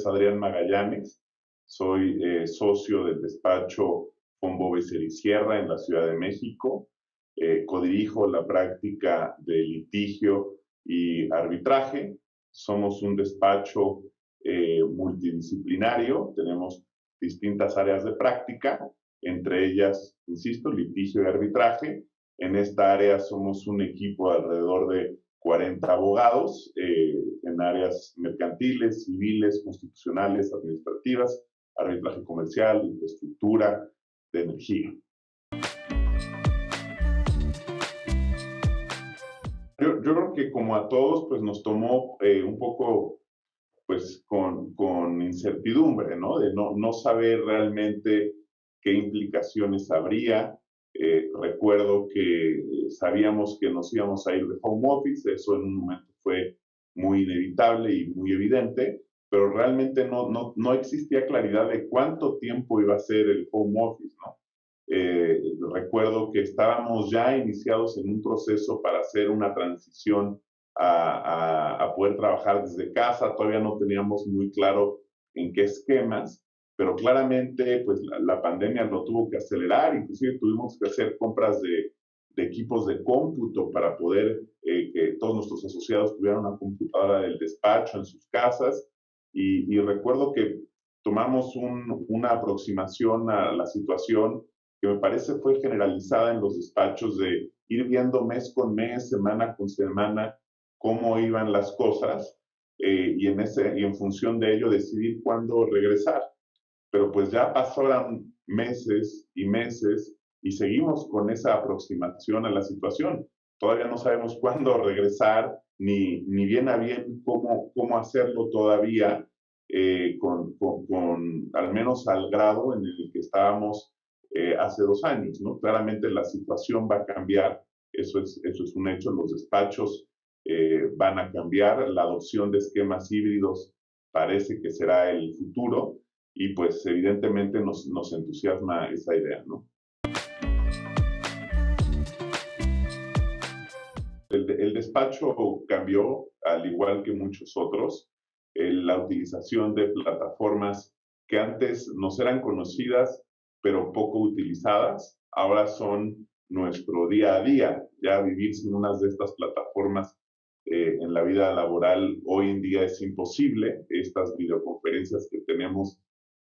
es Adrián Magallanes, soy socio del despacho Fombo Becer y Sierra en la Ciudad de México. Codirijo la práctica de litigio y arbitraje. Somos un despacho multidisciplinario, tenemos distintas áreas de práctica, entre ellas, insisto, litigio y arbitraje. En esta área somos un equipo de alrededor de 40 abogados en áreas mercantiles, civiles, constitucionales, administrativas, arbitraje comercial, infraestructura, de energía. Yo creo que como a todos, pues nos tomó un poco pues con incertidumbre, ¿no? De no saber realmente qué implicaciones habría. Recuerdo que sabíamos que nos íbamos a ir de home office, eso en un momento fue muy inevitable y muy evidente, pero realmente no existía claridad de cuánto tiempo iba a ser el home office, ¿no? Recuerdo que estábamos ya iniciados en un proceso para hacer una transición a poder trabajar desde casa. Todavía no teníamos muy claro en qué esquemas, pero claramente pues la pandemia lo tuvo que acelerar, inclusive tuvimos que hacer compras de equipos de cómputo para poder que todos nuestros asociados tuvieran una computadora del despacho en sus casas, y recuerdo que tomamos una aproximación a la situación que me parece fue generalizada en los despachos, de ir viendo mes con mes, semana con semana, cómo iban las cosas, y en función de ello decidir cuándo regresar. Pero pues ya pasaron meses y meses y seguimos con esa aproximación a la situación. Todavía no sabemos cuándo regresar, ni bien a bien cómo hacerlo todavía, al menos al grado en el que estábamos hace 2 años, ¿no? Claramente la situación va a cambiar, eso es un hecho. Los despachos van a cambiar, la adopción de esquemas híbridos parece que será el futuro, y pues evidentemente nos entusiasma esa idea, ¿no? El despacho cambió, al igual que muchos otros. La utilización de plataformas que antes nos eran conocidas, pero poco utilizadas, ahora son nuestro día a día. Ya vivir sin unas de estas plataformas en la vida laboral hoy en día es imposible. Estas videoconferencias que tenemos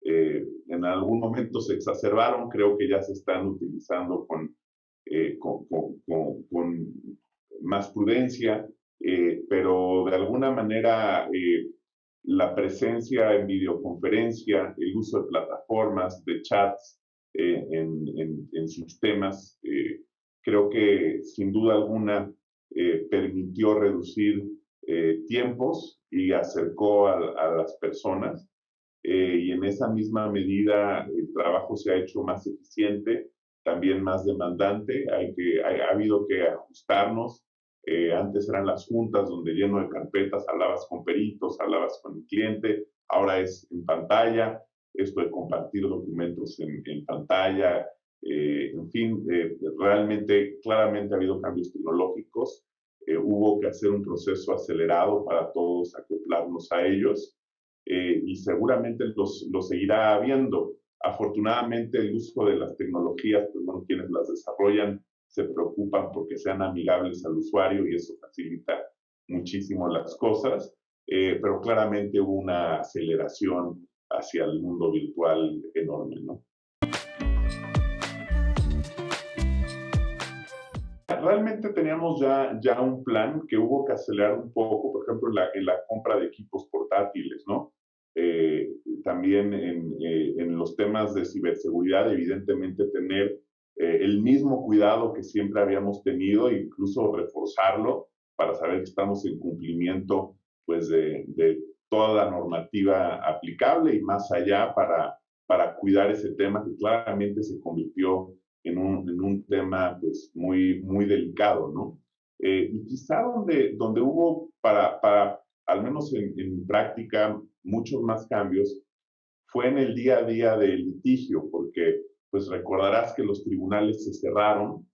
en algún momento se exacerbaron, creo que ya se están utilizando con más prudencia, pero de alguna manera la presencia en videoconferencia, el uso de plataformas, de chats en sistemas, creo que sin duda alguna permitió reducir tiempos y acercó a las personas. Y en esa misma medida el trabajo se ha hecho más eficiente, también más demandante. Ha habido que ajustarnos. Antes eran las juntas donde, lleno de carpetas, hablabas con peritos, hablabas con el cliente. Ahora es en pantalla, esto de compartir documentos en pantalla. En fin, realmente, claramente ha habido cambios tecnológicos. Hubo que hacer un proceso acelerado para todos acoplarnos a ellos. Y seguramente lo seguirá habiendo. Afortunadamente, el uso de las tecnologías, pues bueno, quienes las desarrollan se preocupan porque sean amigables al usuario, y eso facilita muchísimo las cosas, pero claramente hubo una aceleración hacia el mundo virtual enorme, ¿no? Realmente teníamos ya un plan que hubo que acelerar un poco, por ejemplo, en la compra de equipos portátiles, ¿no? También en los temas de ciberseguridad, evidentemente tener el mismo cuidado que siempre habíamos tenido, incluso reforzarlo para saber que estamos en cumplimiento pues de toda la normativa aplicable y más allá, para cuidar ese tema que claramente se convirtió en un tema pues muy delicado, ¿no? Y quizá donde hubo al menos en práctica, muchos más cambios, fue en el día a día del litigio, porque pues recordarás que los tribunales se cerraron,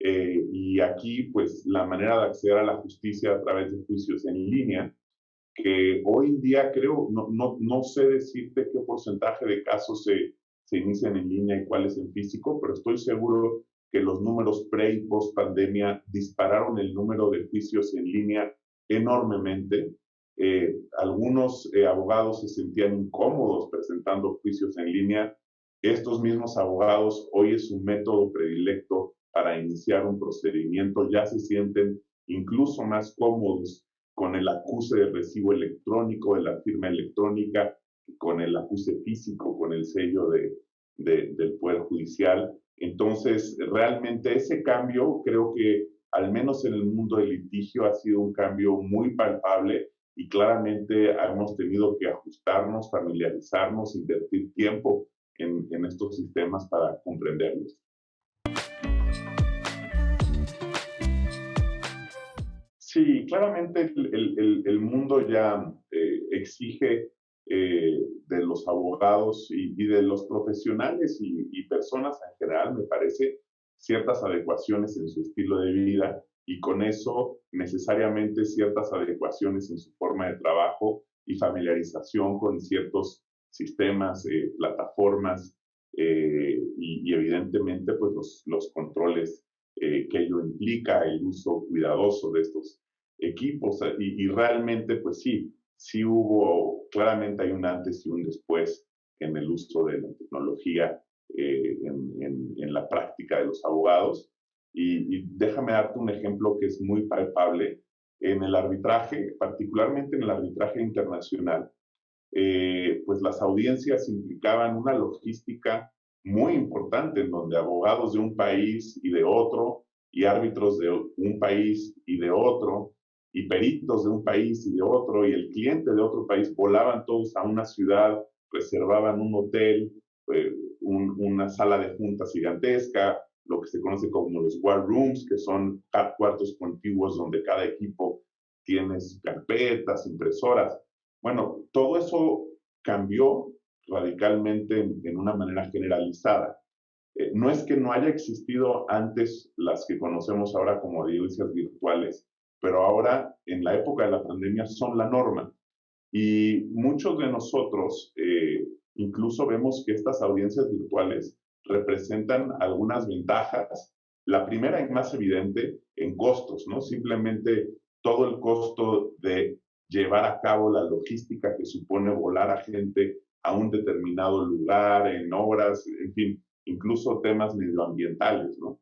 y aquí pues la manera de acceder a la justicia a través de juicios en línea, que hoy en día creo, no sé decirte qué porcentaje de casos se inician en línea y cuáles en físico, pero estoy seguro que los números pre y post pandemia dispararon el número de juicios en línea enormemente. Algunos abogados se sentían incómodos presentando juicios en línea. Estos mismos abogados hoy es un método predilecto para iniciar un procedimiento, ya se sienten incluso más cómodos con el acuse de recibo electrónico, de la firma electrónica, con el acuse físico, con el sello del Poder Judicial. Entonces, realmente ese cambio creo que al menos en el mundo del litigio ha sido un cambio muy palpable y claramente hemos tenido que ajustarnos, familiarizarnos, invertir tiempo en estos sistemas para comprenderlos. Sí, claramente el mundo ya exige de los abogados y de los profesionales y personas en general, me parece, ciertas adecuaciones en su estilo de vida y con eso necesariamente ciertas adecuaciones en su forma de trabajo y familiarización con ciertos sistemas, plataformas y evidentemente pues los controles que ello implica, el uso cuidadoso de estos equipos y realmente pues sí, sí hubo, claramente hay un antes y un después en el uso de la tecnología en la práctica de los abogados y déjame darte un ejemplo que es muy palpable en el arbitraje, particularmente en el arbitraje internacional, pues las audiencias implicaban una logística muy importante en donde abogados de un país y de otro, y árbitros de un país y de otro, y peritos de un país y de otro, y el cliente de otro país, volaban todos a una ciudad, reservaban un hotel, una sala de juntas gigantesca, lo que se conoce como los war rooms, que son cuartos contiguos donde cada equipo tiene carpetas, impresoras. Bueno, todo eso cambió radicalmente en una manera generalizada. No es que no haya existido antes las que conocemos ahora como audiencias virtuales, pero ahora, en la época de la pandemia, son la norma. Y muchos de nosotros incluso vemos que estas audiencias virtuales representan algunas ventajas. La primera y más evidente en costos, ¿no? Simplemente todo el costo de llevar a cabo la logística que supone volar a gente a un determinado lugar, en horas, en fin, incluso temas medioambientales, ¿no?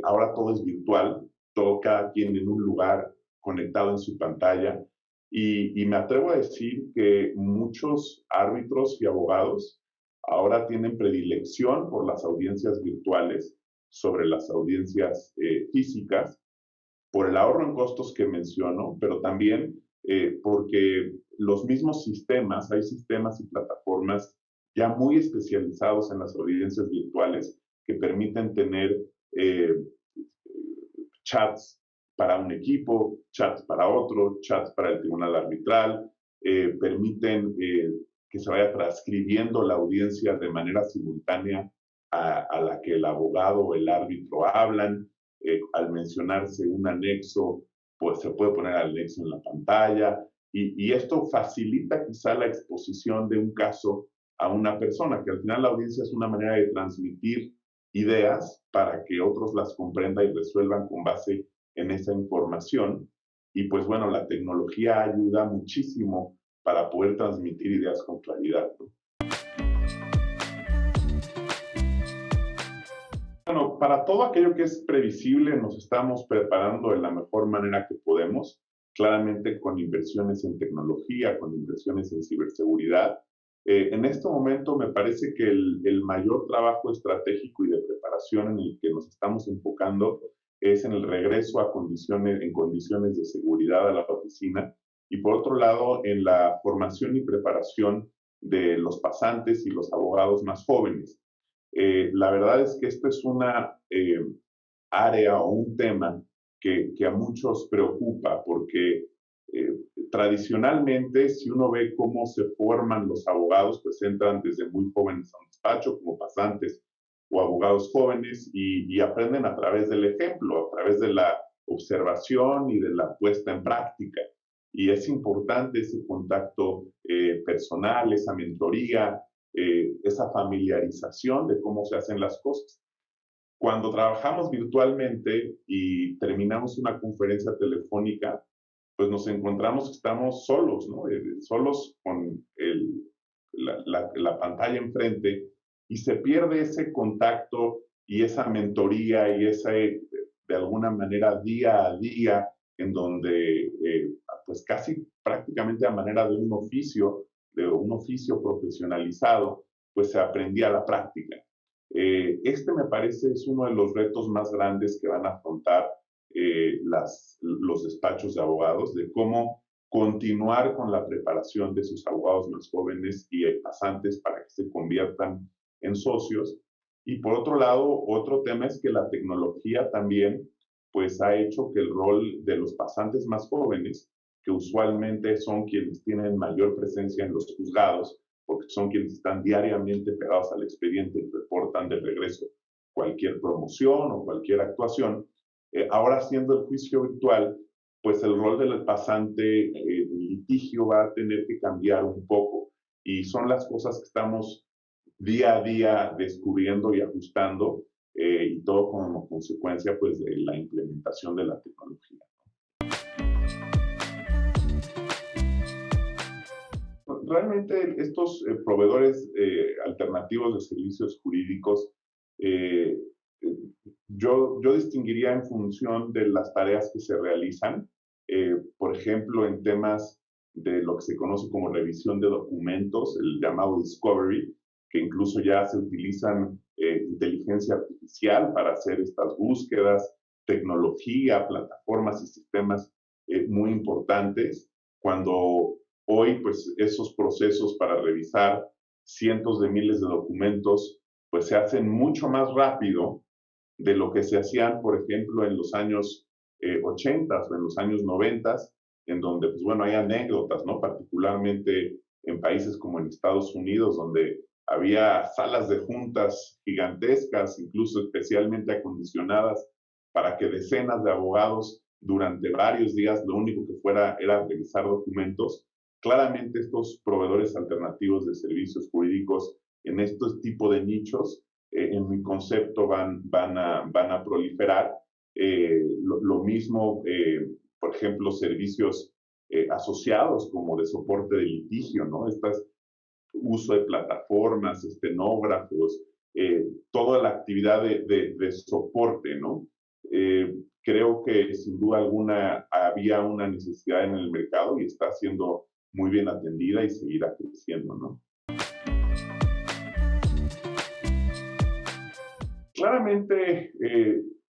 Ahora todo es virtual, todo cada quien en un lugar conectado en su pantalla y me atrevo a decir que muchos árbitros y abogados ahora tienen predilección por las audiencias virtuales sobre las audiencias físicas, por el ahorro en costos que menciono, pero también porque los mismos sistemas, hay sistemas y plataformas ya muy especializados en las audiencias virtuales que permiten tener eh, chats para un equipo, chats para otro, chats para el tribunal arbitral, permiten que se vaya transcribiendo la audiencia de manera simultánea a la que el abogado o el árbitro hablan. Al mencionarse un anexo, pues se puede poner el anexo en la pantalla y esto facilita quizá la exposición de un caso a una persona, que al final la audiencia es una manera de transmitir ideas para que otros las comprendan y resuelvan con base en esa información. Y pues bueno, la tecnología ayuda muchísimo para poder transmitir ideas con claridad, ¿no? Bueno, para todo aquello que es previsible, nos estamos preparando de la mejor manera que podemos, claramente con inversiones en tecnología, con inversiones en ciberseguridad. En este momento me parece que el mayor trabajo estratégico y de preparación en el que nos estamos enfocando es en el regreso a en condiciones de seguridad a la oficina y por otro lado en la formación y preparación de los pasantes y los abogados más jóvenes. La verdad es que esta es una área o un tema que a muchos preocupa porque eh, tradicionalmente, si uno ve cómo se forman los abogados, pues entran desde muy jóvenes a un despacho como pasantes o abogados jóvenes y aprenden a través del ejemplo, a través de la observación y de la puesta en práctica. y es importante ese contacto personal, esa mentoría, esa familiarización de cómo se hacen las cosas. Cuando trabajamos virtualmente y terminamos una conferencia telefónica, pues nos encontramos que estamos solos, ¿no? Solos con la pantalla enfrente, y se pierde ese contacto y esa mentoría y ese, de alguna manera, día a día, en donde pues casi prácticamente a manera de un oficio profesionalizado, pues se aprendía la práctica. Este me parece es uno de los retos más grandes que van a afrontar los despachos de abogados, de cómo continuar con la preparación de sus abogados más jóvenes y pasantes para que se conviertan en socios. Y por otro lado, otro tema es que la tecnología también pues ha hecho que el rol de los pasantes más jóvenes, que usualmente son quienes tienen mayor presencia en los juzgados, porque son quienes están diariamente pegados al expediente y reportan de regreso cualquier promoción o cualquier actuación, ahora siendo el juicio virtual, pues el rol del pasante en litigio va a tener que cambiar un poco. Y son las cosas que estamos día a día descubriendo y ajustando, y todo como consecuencia pues de la implementación de la tecnología. Realmente estos proveedores alternativos de servicios jurídicos, eh, yo distinguiría en función de las tareas que se realizan. Por ejemplo, en temas de lo que se conoce como revisión de documentos, el llamado discovery, que incluso ya se utilizan inteligencia artificial para hacer estas búsquedas, tecnología, plataformas y sistemas muy importantes. Cuando hoy, pues, esos procesos para revisar cientos de miles de documentos, pues se hacen mucho más rápido de lo que se hacían, por ejemplo, en los años 80 o en los años 90, en donde, pues bueno, hay anécdotas, ¿no? Particularmente en países como en Estados Unidos, donde había salas de juntas gigantescas, incluso especialmente acondicionadas, para que decenas de abogados durante varios días lo único que fuera era revisar documentos. Claramente estos proveedores alternativos de servicios jurídicos en estos tipos de nichos, en mi concepto, van a proliferar. Lo mismo, por ejemplo, servicios asociados como de soporte de litigio, ¿no? Estas uso de plataformas, estenógrafos, toda la actividad de soporte, ¿no? Creo que sin duda alguna había una necesidad en el mercado y está siendo muy bien atendida y seguirá creciendo, ¿no? Claramente,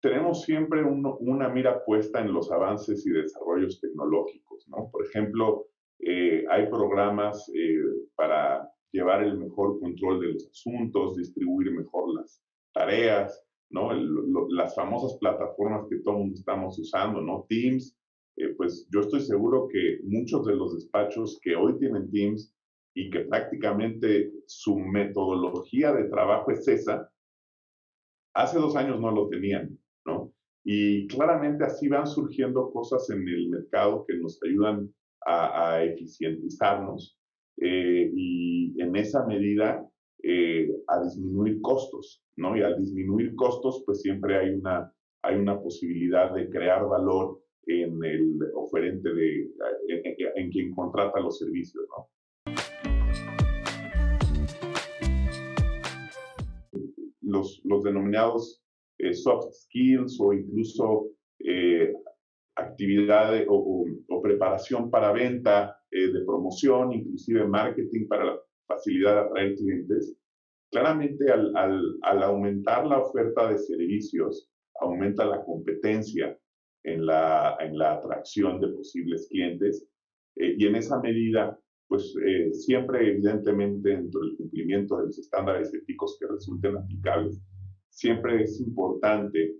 tenemos siempre una mira puesta en los avances y desarrollos tecnológicos, ¿no? Por ejemplo, hay programas para llevar el mejor control de los asuntos, distribuir mejor las tareas, ¿no? Las famosas plataformas que todos estamos usando, ¿no? Teams, pues yo estoy seguro que muchos de los despachos que hoy tienen Teams y que prácticamente su metodología de trabajo es esa, hace 2 años no lo tenían, ¿no? Y claramente así van surgiendo cosas en el mercado que nos ayudan a eficientizarnos, y en esa medida a disminuir costos, ¿no? Y al disminuir costos, pues siempre hay una posibilidad de crear valor en el oferente en quien contrata los servicios, ¿no? Los denominados soft skills o incluso actividades o preparación para venta, de promoción, inclusive marketing para la facilidad de atraer clientes. Claramente al aumentar la oferta de servicios, aumenta la competencia en la atracción de posibles clientes, y en esa medida, pues siempre evidentemente dentro del cumplimiento de los estándares éticos que resulten aplicables, siempre es importante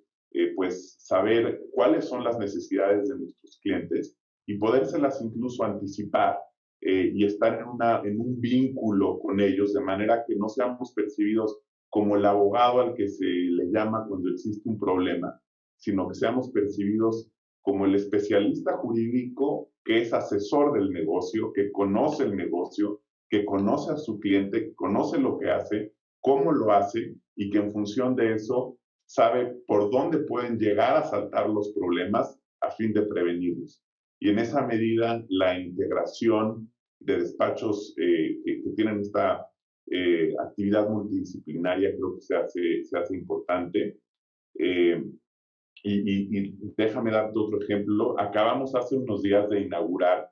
pues saber cuáles son las necesidades de nuestros clientes y podérselas incluso anticipar, y estar en un vínculo con ellos de manera que no seamos percibidos como el abogado al que se le llama cuando existe un problema, sino que seamos percibidos como el especialista jurídico que es asesor del negocio, que conoce el negocio, que conoce a su cliente, que conoce lo que hace, cómo lo hace y que en función de eso sabe por dónde pueden llegar a saltar los problemas a fin de prevenirlos. Y en esa medida, la integración de despachos que tienen esta actividad multidisciplinaria creo que se hace importante. Eh, y déjame darte otro ejemplo. Acabamos hace unos días de inaugurar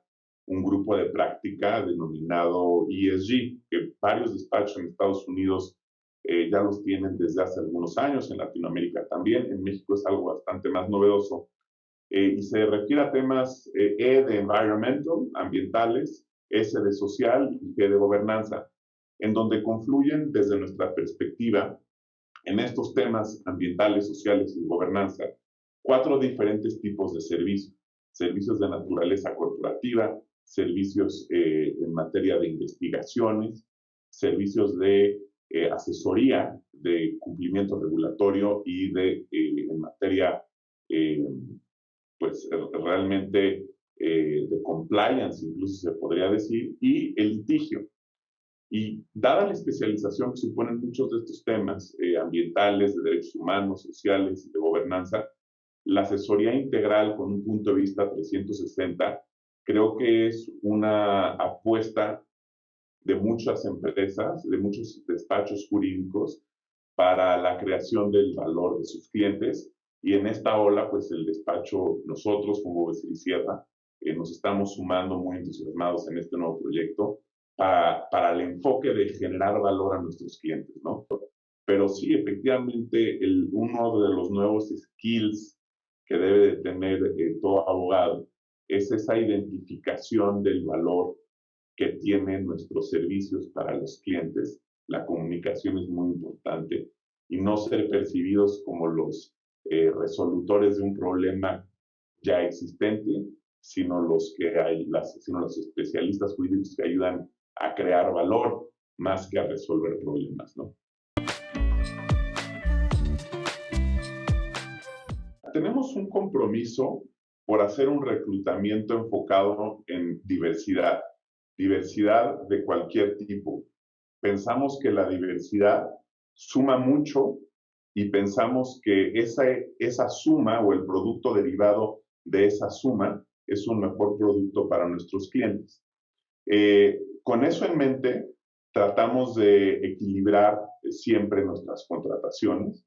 un grupo de práctica denominado ESG, que varios despachos en Estados Unidos ya los tienen desde hace algunos años, en Latinoamérica también, en México es algo bastante más novedoso, y se refiere a temas E de environmental, ambientales, S de social y G de gobernanza, en donde confluyen desde nuestra perspectiva en estos temas ambientales, sociales y gobernanza, 4 diferentes tipos de servicios. Servicios de naturaleza corporativa, servicios en materia de investigaciones, servicios de asesoría de cumplimiento regulatorio y en materia, pues realmente de compliance, incluso se podría decir, y el litigio. Y dada la especialización que suponen muchos de estos temas ambientales, de derechos humanos, sociales y de gobernanza, la asesoría integral con un punto de vista 360 creo que es una apuesta de muchas empresas, de muchos despachos jurídicos para la creación del valor de sus clientes. Y en esta ola, pues el despacho, nosotros como Becerra Sierra, nos estamos sumando muy entusiasmados en este nuevo proyecto para el enfoque de generar valor a nuestros clientes, ¿no? Pero sí, efectivamente, uno de los nuevos skills que debe de tener todo abogado es esa identificación del valor que tienen nuestros servicios para los clientes. La comunicación es muy importante y no ser percibidos como los resolutores de un problema ya existente, sino sino los especialistas jurídicos que ayudan a crear valor más que a resolver problemas, ¿no? Tenemos un compromiso por hacer un reclutamiento enfocado en diversidad, diversidad de cualquier tipo. Pensamos que la diversidad suma mucho y pensamos que esa suma o el producto derivado de esa suma es un mejor producto para nuestros clientes. Con eso en mente, tratamos de equilibrar siempre nuestras contrataciones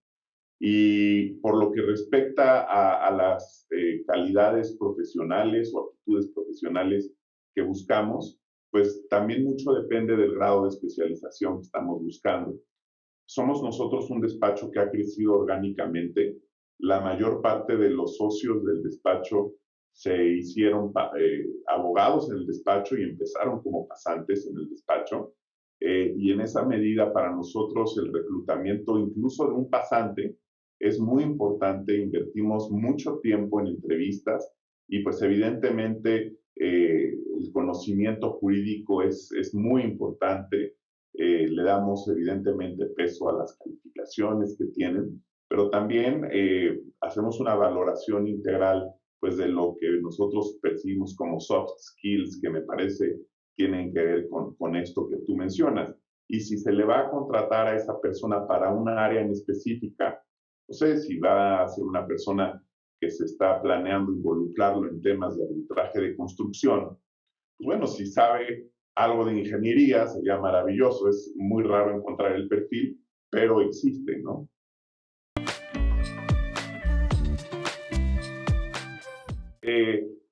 y por lo que respecta a las calidades profesionales o aptitudes profesionales que buscamos, pues también mucho depende del grado de especialización que estamos buscando. Somos nosotros un despacho que ha crecido orgánicamente. La mayor parte de los socios del despacho se hicieron abogados en el despacho y empezaron como pasantes en el despacho. Y en esa medida para nosotros el reclutamiento incluso de un pasante es muy importante. Invertimos mucho tiempo en entrevistas y pues evidentemente el conocimiento jurídico es muy importante. Le damos evidentemente peso a las calificaciones que tienen, pero también hacemos una valoración integral pues de lo que nosotros percibimos como soft skills, que me parece tienen que ver con esto que tú mencionas. Y si se le va a contratar a esa persona para una área en específica, no sé si va a ser una persona que se está planeando involucrarlo en temas de arbitraje de construcción, pues bueno, si sabe algo de ingeniería sería maravilloso. Es muy raro encontrar el perfil, pero existe, ¿no?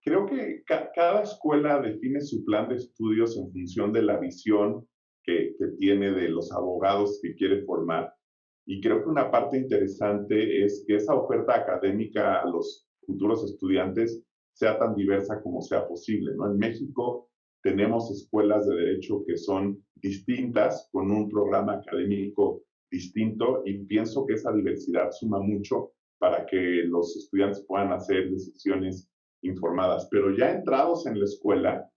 Creo que cada escuela define su plan de estudios en función de la visión que tiene de los abogados que quiere formar. Y creo que una parte interesante es que esa oferta académica a los futuros estudiantes sea tan diversa como sea posible, ¿no? En México tenemos escuelas de derecho que son distintas, con un programa académico distinto, y pienso que esa diversidad suma mucho para que los estudiantes puedan hacer decisiones informadas. Pero ya entrados en la escuela,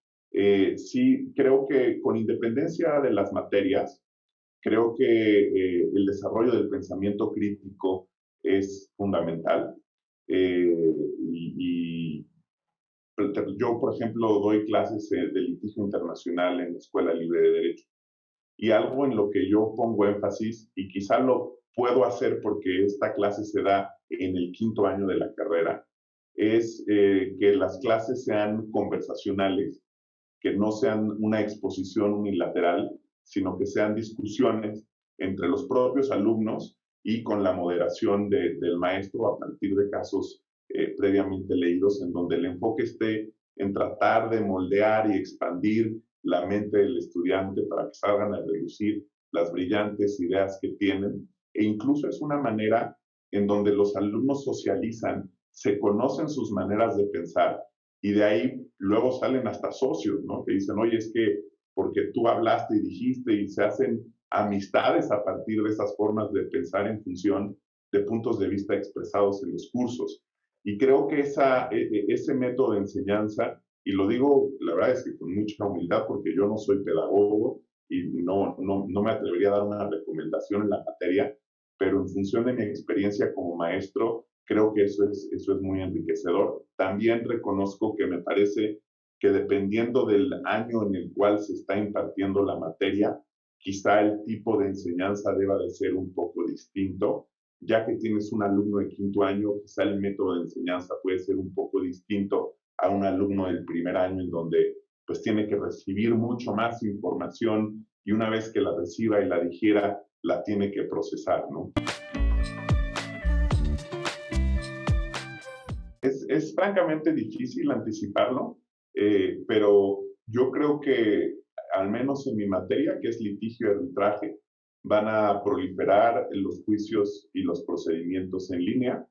sí creo que con independencia de las materias, creo que el desarrollo del pensamiento crítico es fundamental. Y Yo, por ejemplo, doy clases de litigio internacional en la Escuela Libre de Derecho. Y algo en lo que yo pongo énfasis, y quizá lo puedo hacer porque esta clase se da en el 5º año de la carrera, es que las clases sean conversacionales, que no sean una exposición unilateral, sino que sean discusiones entre los propios alumnos y con la moderación del maestro a partir de casos previamente leídos, en donde el enfoque esté en tratar de moldear y expandir la mente del estudiante para que salgan a reducir las brillantes ideas que tienen. E incluso es una manera en donde los alumnos socializan, se conocen sus maneras de pensar y de ahí luego salen hasta socios, ¿no? Que dicen, oye, es que porque tú hablaste y dijiste, y se hacen amistades a partir de esas formas de pensar en función de puntos de vista expresados en los cursos. Y creo que ese método de enseñanza, y lo digo, la verdad es que con mucha humildad, porque yo no soy pedagogo y no me atrevería a dar una recomendación en la materia, pero en función de mi experiencia como maestro, creo que eso es muy enriquecedor. También reconozco que me parece que dependiendo del año en el cual se está impartiendo la materia, quizá el tipo de enseñanza deba de ser un poco distinto. Ya que tienes un alumno de 5º año, quizá el método de enseñanza puede ser un poco distinto a un alumno del 1er año, en donde pues tiene que recibir mucho más información y una vez que la reciba y la digiera, la tiene que procesar, ¿no? Es francamente difícil anticiparlo, pero yo creo que, al menos en mi materia, que es litigio y arbitraje, van a proliferar los juicios y los procedimientos en línea.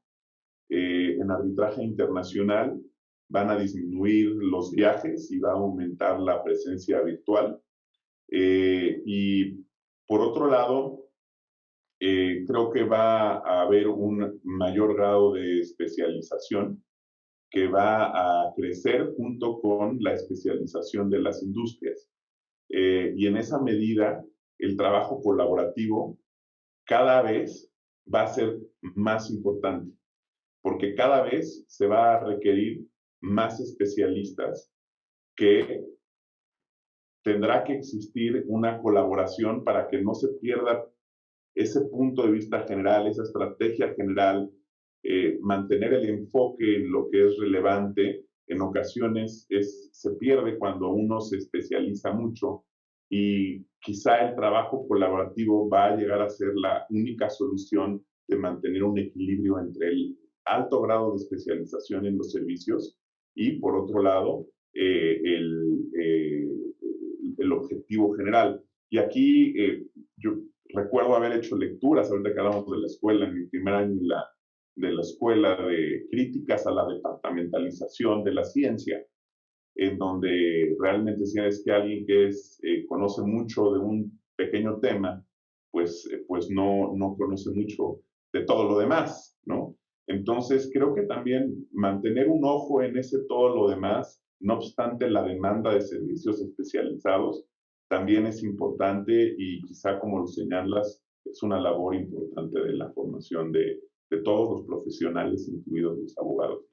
En arbitraje internacional van a disminuir los viajes y va a aumentar la presencia virtual. Y por otro lado, creo que va a haber un mayor grado de especialización que va a crecer junto con la especialización de las industrias. Y en esa medida, el trabajo colaborativo cada vez va a ser más importante, porque cada vez se va a requerir más especialistas, que tendrá que existir una colaboración para que no se pierda ese punto de vista general, esa estrategia general, mantener el enfoque en lo que es relevante. En ocasiones se pierde cuando uno se especializa mucho y quizá el trabajo colaborativo va a llegar a ser la única solución de mantener un equilibrio entre el alto grado de especialización en los servicios y, por otro lado, el objetivo general. Y aquí yo recuerdo haber hecho lecturas, ahorita que hablamos de la escuela, en mi 1er año de la escuela, de críticas a la departamentalización de la ciencia, en donde realmente si es que alguien que conoce mucho de un pequeño tema, pues no conoce mucho de todo lo demás, ¿no? Entonces, creo que también mantener un ojo en ese todo lo demás, no obstante la demanda de servicios especializados, también es importante y quizá, como lo señalas, es una labor importante de la formación de todos los profesionales, incluidos los abogados.